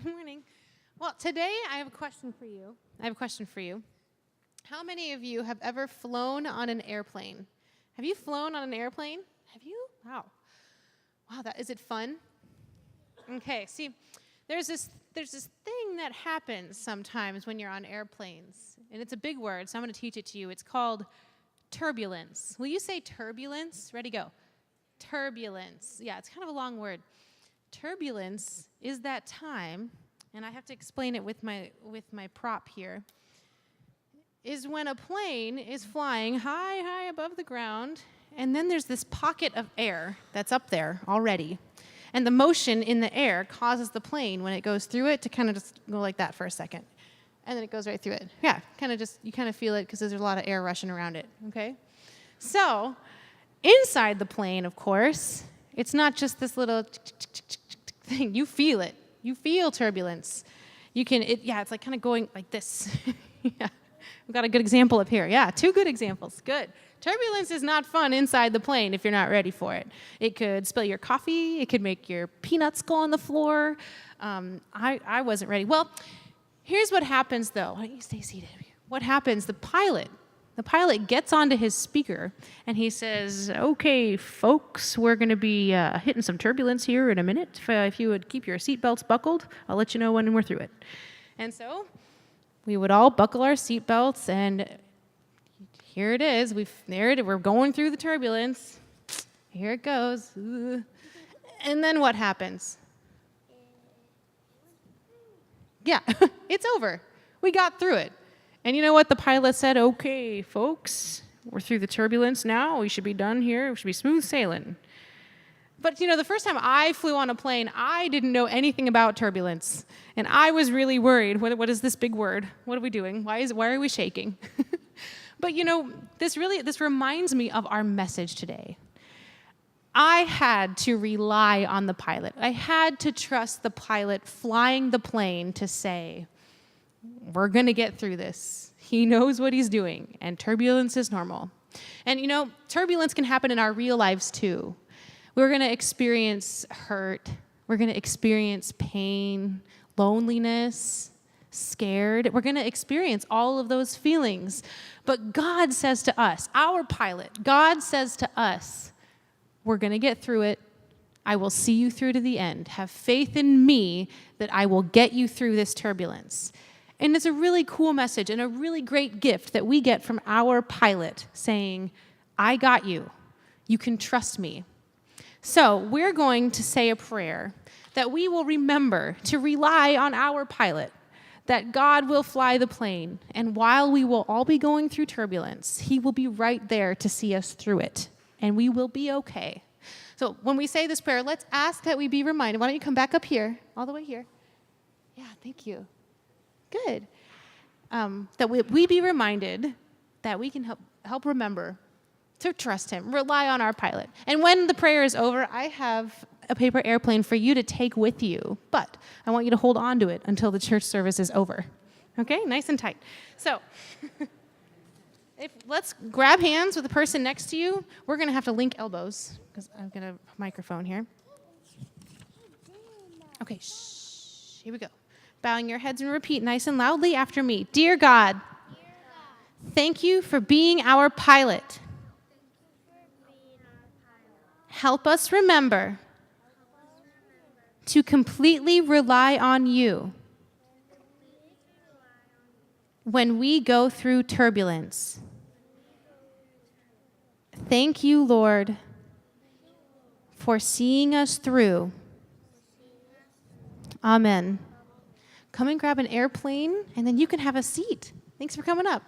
morning. Well, today I have a question for you. How many of you have ever flown on an airplane? Have you flown on an airplane? Have you? Wow, is it fun? Okay, see, there's this thing that happens sometimes when you're on airplanes, and it's a big word, so I'm going to teach it to you. It's called turbulence. Will you say turbulence? Ready, go. Turbulence. Yeah, it's kind of a long word. Turbulence is that time, and I have to explain it with my prop here, is when a plane is flying high above the ground, and then there's this pocket of air that's up there already. And the motion in the air causes the plane, when it goes through it, to kind of just go like that for a second. And then it goes right through it. Yeah, you kind of feel it because there's a lot of air rushing around it, okay? So, inside the plane, of course, it's not just this little thing. You feel it. You feel turbulence. It's like kind of going like this. Yeah. We've got a good example up here. Yeah, 2 good examples. Good. Turbulence is not fun inside the plane if you're not ready for it. It could spill your coffee. It could make your peanuts go on the floor. I wasn't ready. Well, here's what happens, though. Why don't you stay seated? What happens? The pilot gets onto his speaker, and he says, okay, folks, we're going to be hitting some turbulence here in a minute. If you would keep your seatbelts buckled, I'll let you know when we're through it. And so we would all buckle our seatbelts, and here it is. We're going through the turbulence. Here it goes. And then what happens? Yeah, it's over. We got through it. And you know what? The pilot said, okay, folks, we're through the turbulence now. We should be done here. We should be smooth sailing. But, the first time I flew on a plane, I didn't know anything about turbulence. And I was really worried. What is this big word? What are we doing? Why are we shaking? But, this reminds me of our message today. I had to rely on the pilot. I had to trust the pilot flying the plane to say, we're going to get through this. He knows what he's doing, and turbulence is normal. And, turbulence can happen in our real lives, too. We're going to experience hurt. We're going to experience pain, loneliness, scared. We're going to experience all of those feelings. But God says to us, our pilot, God says to us, we're going to get through it. I will see you through to the end. Have faith in me that I will get you through this turbulence. And it's a really cool message and a really great gift that we get from our pilot saying, I got you. You can trust me. So we're going to say a prayer that we will remember to rely on our pilot, that God will fly the plane, and while we will all be going through turbulence, he will be right there to see us through it, and we will be okay. So when we say this prayer, let's ask that we be reminded. Why don't you come back up here, all the way here? Yeah, thank you. Good. That we be reminded that we can help remember to trust him, rely on our pilot. And when the prayer is over, I have a paper airplane for you to take with you, but I want you to hold on to it until the church service is over. Okay? Nice and tight. So, let's grab hands with the person next to you. We're going to have to link elbows because I've got a microphone here. Okay, shh. Here we go. Bowing your heads and repeat nice and loudly after me. Dear God, thank you for being our pilot. Help us remember to completely rely on you when we go through turbulence. Thank you, Lord, for seeing us through. Amen. Come and grab an airplane, and then you can have a seat. Thanks for coming up.